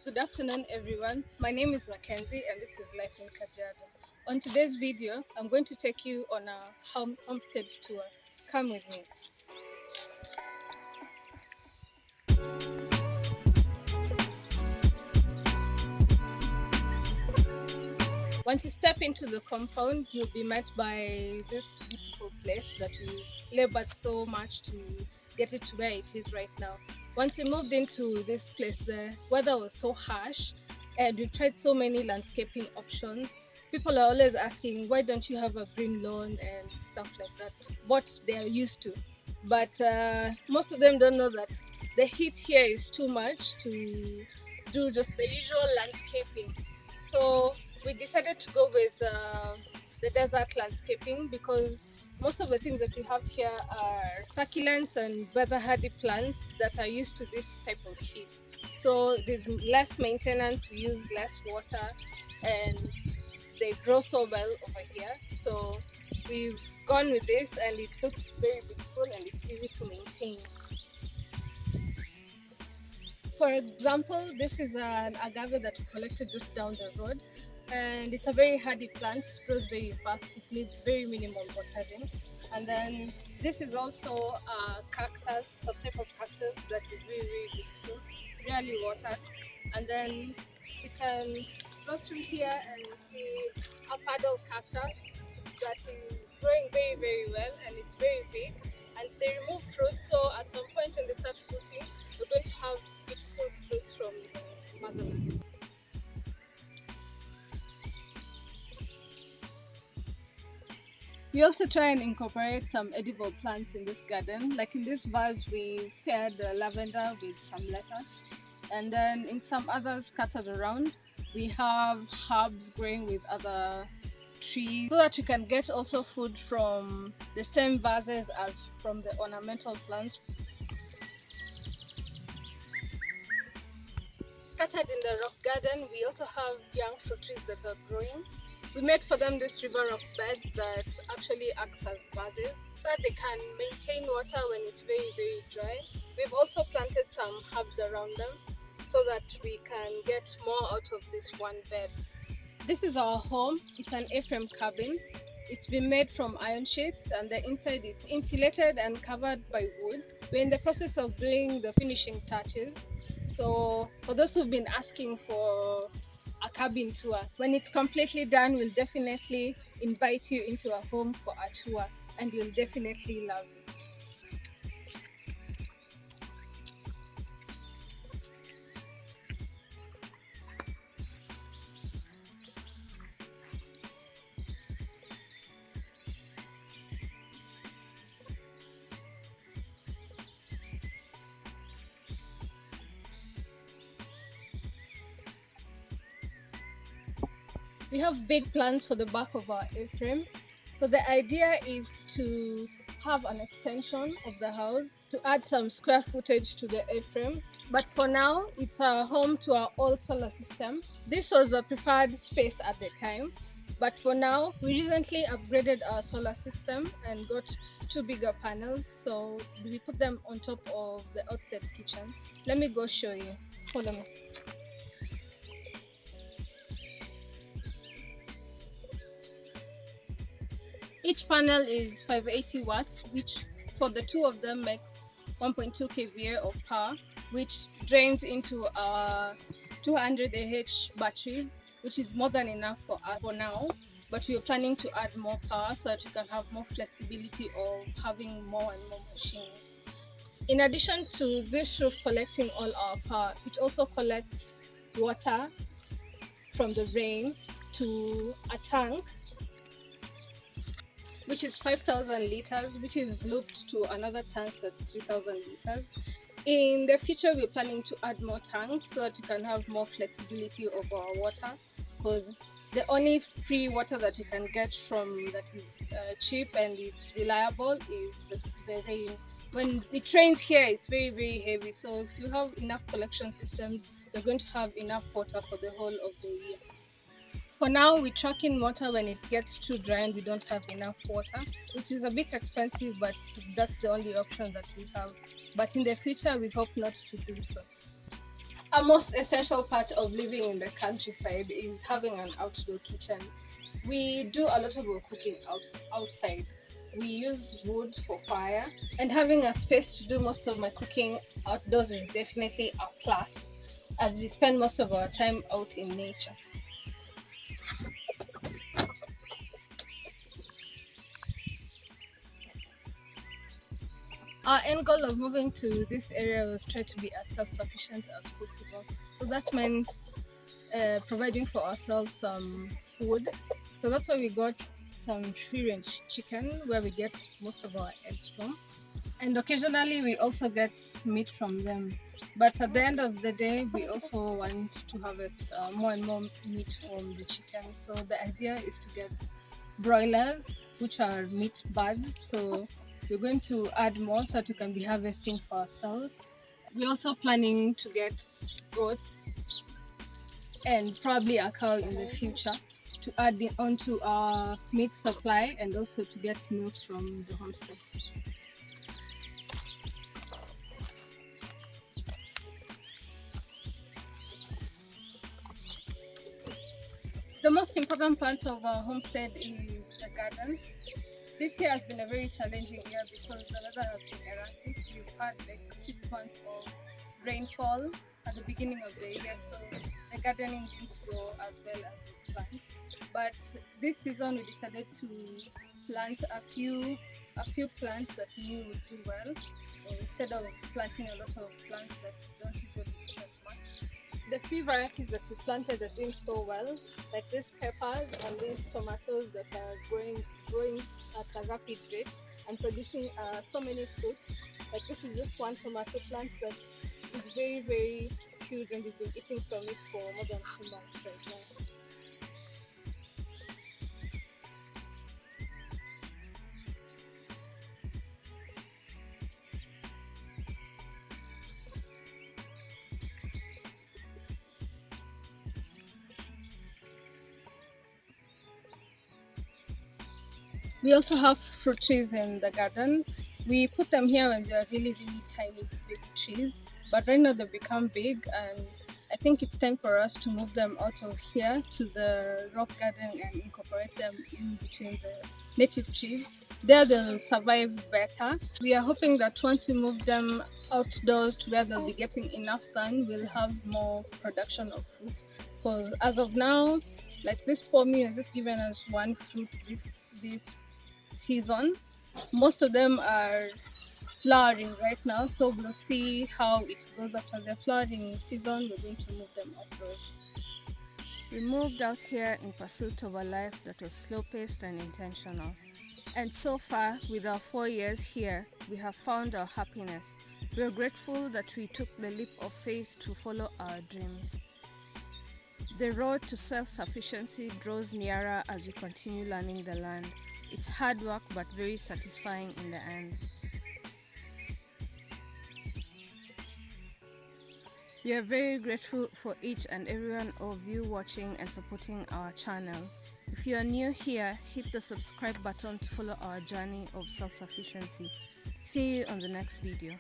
Good afternoon, everyone. My name is Mackenzie, and this is Life in Kajiado. On today's video, I'm going to take you on a homestead tour. Come with me. Once you step into the compound, you'll be met by this beautiful place that we labored so much to get it to where it is right now. Once we moved into this place, the weather was so harsh, and we tried so many landscaping options. People are always asking, why don't you have a green lawn and stuff like that, what they are used to. But most of them don't know that the heat here is too much to do just the usual landscaping. So we decided to go with the desert landscaping because most of the things that we have here are succulents and weather hardy plants that are used to this type of heat. So there's less maintenance, we use less water, and they grow so well over here. So we've gone with this, and it looks very beautiful and it's easy to maintain. For example, this is an agave that we collected just down the road, and it's a very hardy plant. It grows very fast. It needs very minimal watering. And then this is also a cactus, a type of cactus that is very, very beautiful, rarely watered. And then you can go through here and see a paddle cactus that is growing very, very well, and it's very big. And they remove fruit, so at some point when they start fruiting, we're going to have beautiful fruits from the motherland. We also try and incorporate some edible plants in this garden. Like in this vase, we paired the lavender with some lettuce, and then in some others scattered around, we have herbs growing with other trees, so that you can get also food from the same vases as from the ornamental plants. Scattered in the rock garden, we also have young fruit trees that are growing. We made for them this river of beds that actually acts as vases so that they can maintain water when it's very, very dry. We've also planted some herbs around them so that we can get more out of this one bed. This is our home. It's an A-frame cabin. It's been made from iron sheets, and the inside is insulated and covered by wood. We're in the process of doing the finishing touches. So for those who've been asking for a cabin tour, when it's completely done, we'll definitely invite you into a home for a tour, and you'll definitely love it. We have big plans for the back of our A-frame. So the idea is to have an extension of the house to add some square footage to the A-frame. But for now, it's a home to our old solar system. This was a preferred space at the time. But for now, we recently upgraded our solar system and got two bigger panels. So we put them on top of the outside kitchen. Let me go show you. Follow me. Each panel is 580 watts, which for the two of them makes 1.2 kVA of power, which drains into our 200 Ah batteries, which is more than enough for us for now. But we are planning to add more power so that you can have more flexibility of having more and more machines. In addition to this roof collecting all our power, it also collects water from the rain to a tank which is 5,000 liters, which is looped to another tank that's 3,000 liters. In the future, we're planning to add more tanks so that you can have more flexibility of our water, because the only free water that you can get from that is cheap and it's reliable is the rain. When it rains here, it's very, very heavy. So if you have enough collection systems, you're going to have enough water for the whole of the year. For now, we truck in water when it gets too dry and we don't have enough water, which is a bit expensive, but that's the only option that we have. But in the future, we hope not to do so. A most essential part of living in the countryside is having an outdoor kitchen. We do a lot of our cooking outside. We use wood for fire, and having a space to do most of my cooking outdoors is definitely a plus, as we spend most of our time out in nature. Our end goal of moving to this area was try to be as self-sufficient as possible. So that meant providing for ourselves some food. So that's why we got some free range chicken where we get most of our eggs from. And occasionally we also get meat from them. But at the end of the day, we also want to harvest more and more meat from the chicken. So the idea is to get broilers, which are meat birds. So we're going to add more so that we can be harvesting for ourselves. We're also planning to get goats and probably a cow in the future to add onto our meat supply and also to get milk from the homestead. The most important part of our homestead is the garden. This year has been a very challenging year because the weather has been erratic. We've had like 6 months of rainfall at the beginning of the year, so the gardening didn't go as well as we planned. But this season we decided to plant a few plants that we knew would do well, instead of planting a lot of plants that don't usually do that much. The few varieties that we planted are doing so well, like these peppers and these tomatoes that are growing at a rapid rate and producing so many fruits. Like this is just one tomato plant that is very, very huge, and we've been eating from it for more than 2 months right now. We also have fruit trees in the garden. We put them here when they are really, really tiny baby trees, but right now they've become big, and I think it's time for us to move them out of here to the rock garden and incorporate them in between the native trees. There they'll survive better. We are hoping that once we move them outdoors to where they'll be getting enough sun, we'll have more production of fruit. Because as of now, like this pommy has just given us one fruit this season. Most of them are flowering right now, so we'll see how it goes after the flowering season. We're going to move them outdoors. We moved out here in pursuit of a life that was slow-paced and intentional. And so far, with our 4 years here, we have found our happiness. We are grateful that we took the leap of faith to follow our dreams. The road to self-sufficiency draws nearer as we continue learning the land. It's hard work but very satisfying in the end. We are very grateful for each and every one of you watching and supporting our channel. If you are new here, hit the subscribe button to follow our journey of self-sufficiency. See you on the next video.